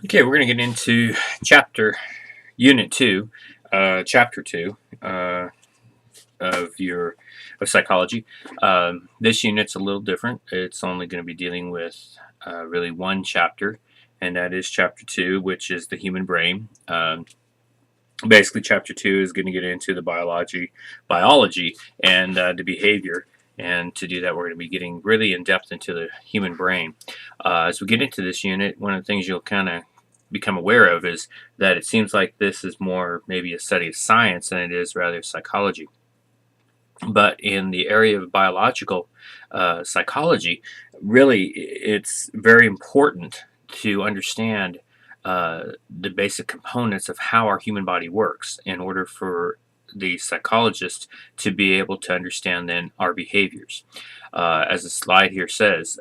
Okay, we're going to get into Unit 2, Chapter 2 of your of psychology. This unit's a little different. It's only going to be dealing with really one chapter, and that is Chapter 2, which is the human brain. Basically, Chapter 2 is going to get into the biology, and the behavior. And to do that, we're going to be getting really in depth into the human brain. As we get into this unit, one of the things you'll kind of become aware of is that it seems like this is more maybe a study of science than it is rather psychology. But in the area of biological psychology, really, it's very important to understand the basic components of how our human body works in order for the psychologist to be able to understand then our behaviors. As the slide here says,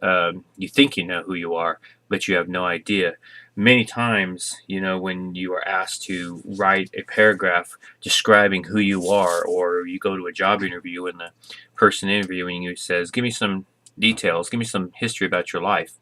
you think you know who you are, but you have no idea. Many times, when you are asked to write a paragraph describing who you are, or you go to a job interview and the person interviewing you says, give me some details, give me some history about your life.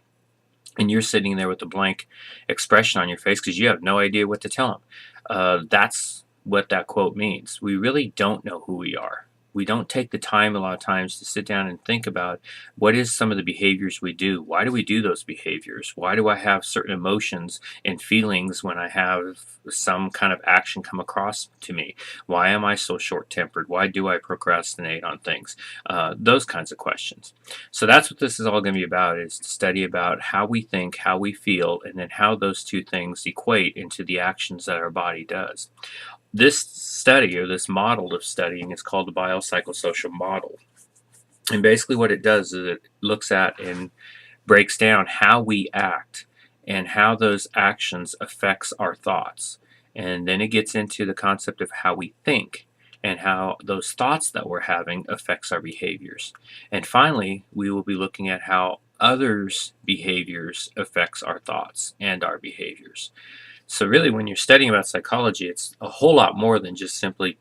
And you're sitting there with a blank expression on your face because you have no idea what to tell them. That's what that quote means. We really don't know who we are. We don't take the time a lot of times to sit down and think about what is some of the behaviors we do. Why do we do those behaviors? Why do I have certain emotions and feelings when I have some kind of action come across to me? Why am I so short-tempered? Why do I procrastinate on things? Those kinds of questions. So that's what this is all going to be about, is to study about how we think, how we feel, and then how those two things equate into the actions that our body does. This study, or this model of studying, is called the biopsychosocial model. And basically what it does is it looks at and breaks down how we act and how those actions affects our thoughts. And then it gets into the concept of how we think and how those thoughts that we're having affects our behaviors. And finally, we will be looking at how others' behaviors affects our thoughts and our behaviors. So really, when you're studying about psychology, it's a whole lot more than just simply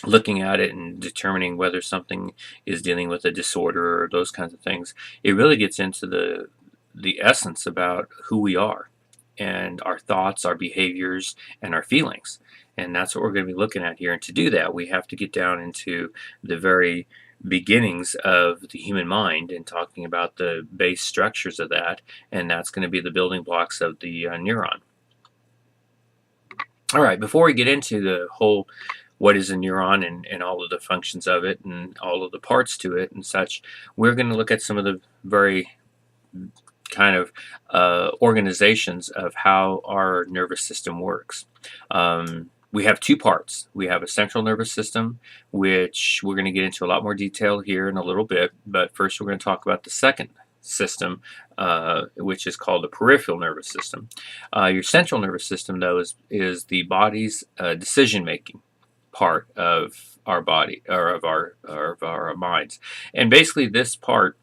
looking at it and determining whether something is dealing with a disorder or those kinds of things. It really gets into the essence about who we are and our thoughts, our behaviors, and our feelings. And that's what we're going to be looking at here. And to do that, we have to get down into the very beginnings of the human mind and talking about the base structures of that. And that's going to be the building blocks of the neuron. All right, before we get into the whole what is a neuron and all of the functions of it and all of the parts to it and such, we're going to look at some of the very kind of organizations of how our nervous system works. We have two parts. We have a central nervous system, which we're going to get into a lot more detail here in a little bit, but first we're going to talk about the second system, which is called the peripheral nervous system. Your central nervous system, though, is the body's decision-making part of our body, or of our minds. And basically this part,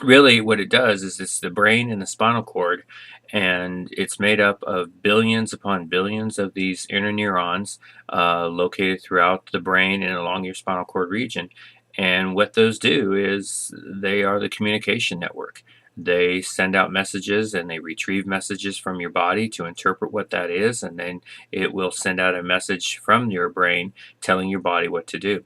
really what it does is it's the brain and the spinal cord, and it's made up of billions upon billions of these inner neurons located throughout the brain and along your spinal cord region. And what those do is they are the communication network. They send out messages and they retrieve messages from your body to interpret what that is, and then it will send out a message from your brain telling your body what to do.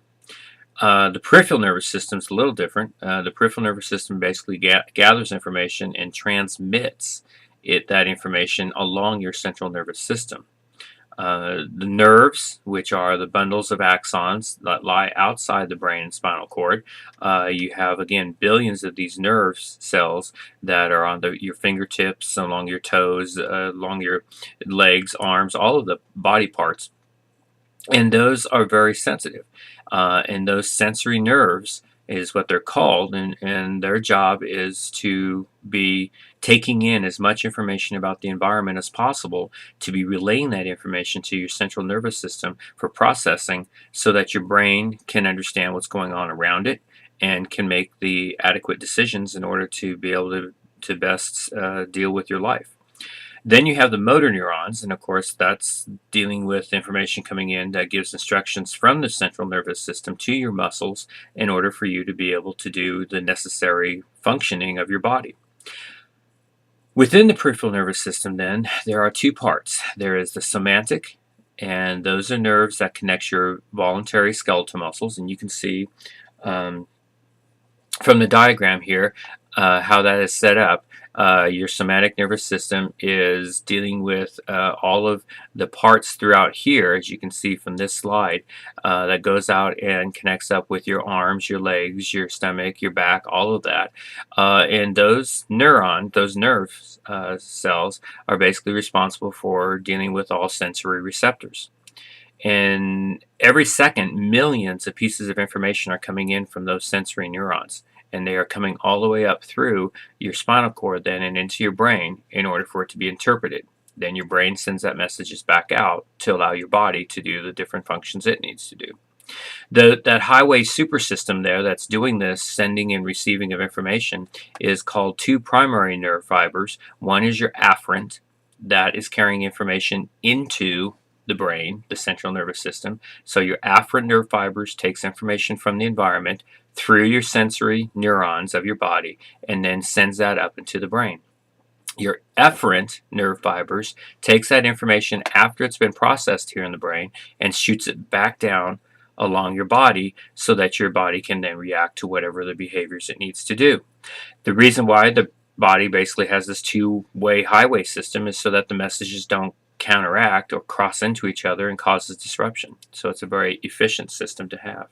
The peripheral nervous system is a little different. The peripheral nervous system basically gathers information and transmits that information along your central nervous system. The nerves, which are the bundles of axons that lie outside the brain and spinal cord, you have, again, billions of these nerve cells that are on your fingertips, along your toes, along your legs, arms, all of the body parts. And those are very sensitive. And those sensory nerves is what they're called, and their job is to be taking in as much information about the environment as possible, to be relaying that information to your central nervous system for processing, so that your brain can understand what's going on around it and can make the adequate decisions in order to be able to best deal with your life. Then you have the motor neurons, and of course that's dealing with information coming in that gives instructions from the central nervous system to your muscles in order for you to be able to do the necessary functioning of your body. Within the peripheral nervous system, then, there are two parts. There is the somantic, and those are nerves that connect your voluntary skeletal muscles, and you can see um, from the diagram here how that is set up. Your somatic nervous system is dealing with all of the parts throughout here, as you can see from this slide, that goes out and connects up with your arms, your legs, your stomach, your back, all of that. And those those nerve cells are basically responsible for dealing with all sensory receptors. And every second, millions of pieces of information are coming in from those sensory neurons. And they are coming all the way up through your spinal cord then and into your brain in order for it to be interpreted. Then your brain sends that messages back out to allow your body to do the different functions it needs to do. That highway super system there that's doing this sending and receiving of information is called two primary nerve fibers. One is your afferent that is carrying information into the brain, the central nervous system. So your afferent nerve fibers takes information from the environment through your sensory neurons of your body and then sends that up into the brain. Your efferent nerve fibers takes that information after it's been processed here in the brain and shoots it back down along your body so that your body can then react to whatever the behaviors it needs to do. The reason why the body basically has this two-way highway system is so that the messages don't counteract or cross into each other and causes disruption. So it's a very efficient system to have.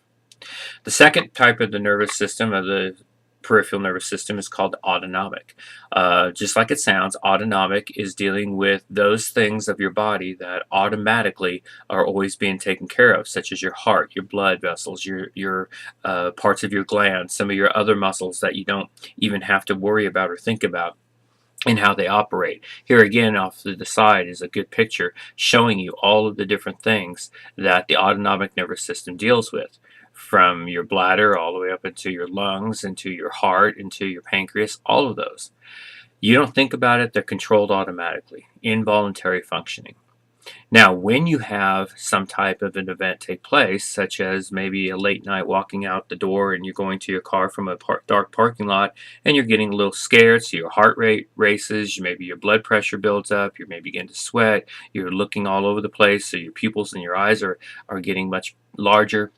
The second type of the nervous system, of the peripheral nervous system, is called autonomic. Just like it sounds, autonomic is dealing with those things of your body that automatically are always being taken care of, such as your heart, your blood vessels, your parts of your glands, some of your other muscles that you don't even have to worry about or think about, and how they operate. Here again, off to the side, is a good picture showing you all of the different things that the autonomic nervous system deals with, from your bladder all the way up into your lungs, into your heart, into your pancreas, all of those. You don't think about it, they're controlled automatically, involuntary functioning. Now, when you have some type of an event take place, such as maybe a late night walking out the door and you're going to your car from a dark parking lot and you're getting a little scared, so your heart rate races, maybe your blood pressure builds up, you may begin to sweat, you're looking all over the place, so your pupils in your eyes are getting much larger.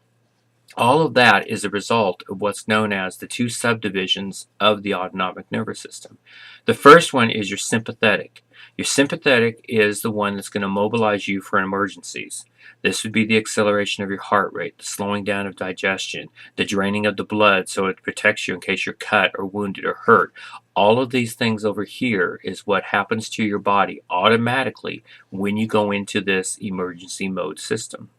All of that is a result of what's known as the two subdivisions of the autonomic nervous system. The first one is your sympathetic. Your sympathetic is the one that's going to mobilize you for emergencies. This would be the acceleration of your heart rate, the slowing down of digestion, the draining of the blood so it protects you in case you're cut or wounded or hurt. All of these things over here is what happens to your body automatically when you go into this emergency mode system.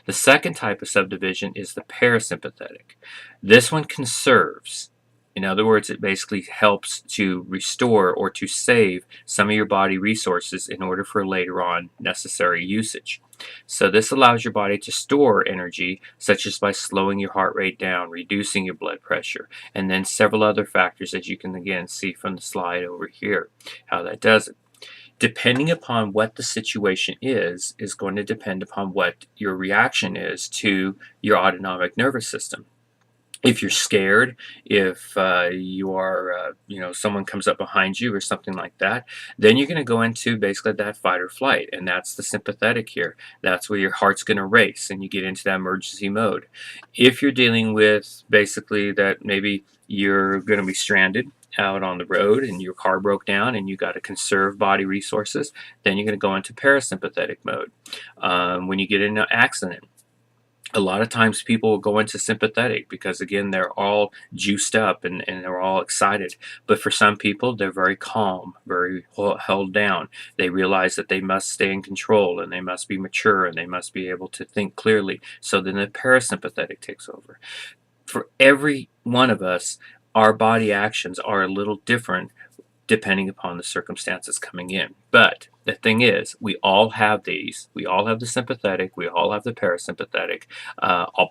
The second type of subdivision is the parasympathetic. This one conserves. In other words, it basically helps to restore or to save some of your body resources in order for later on necessary usage. So this allows your body to store energy, such as by slowing your heart rate down, reducing your blood pressure, and then several other factors, as you can again see from the slide over here, how that does it. Depending upon what the situation is going to depend upon what your reaction is to your autonomic nervous system. If you're scared, if you are, someone comes up behind you or something like that, then you're going to go into basically that fight or flight, and that's the sympathetic here. That's where your heart's going to race, and you get into that emergency mode. If you're dealing with basically that maybe you're going to be stranded out on the road and your car broke down and you got to conserve body resources, then you're going to go into parasympathetic mode. When you get in an accident, a lot of times people will go into sympathetic because again they're all juiced up and they're all excited, but for some people they're very calm, very held down. They realize that they must stay in control and they must be mature and they must be able to think clearly, so then the parasympathetic takes over. For every one of us, our body actions are a little different depending upon the circumstances coming in. But the thing is, we all have these. We all have the sympathetic. We all have the parasympathetic.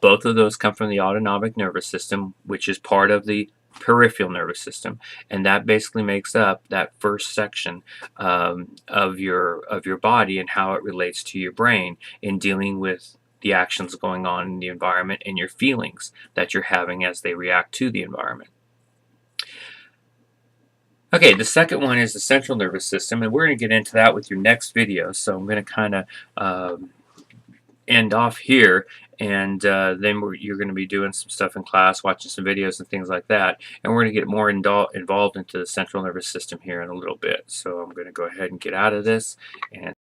Both of those come from the autonomic nervous system, which is part of the peripheral nervous system, and that basically makes up that first section of your body and how it relates to your brain in dealing with the actions going on in the environment and your feelings that you're having as they react to the environment. Okay, the second one is the central nervous system, and we're going to get into that with your next video. So I'm going to kind of end off here, and then you're going to be doing some stuff in class, watching some videos and things like that, and we're going to get more involved into the central nervous system here in a little bit. So I'm going to go ahead and get out of this and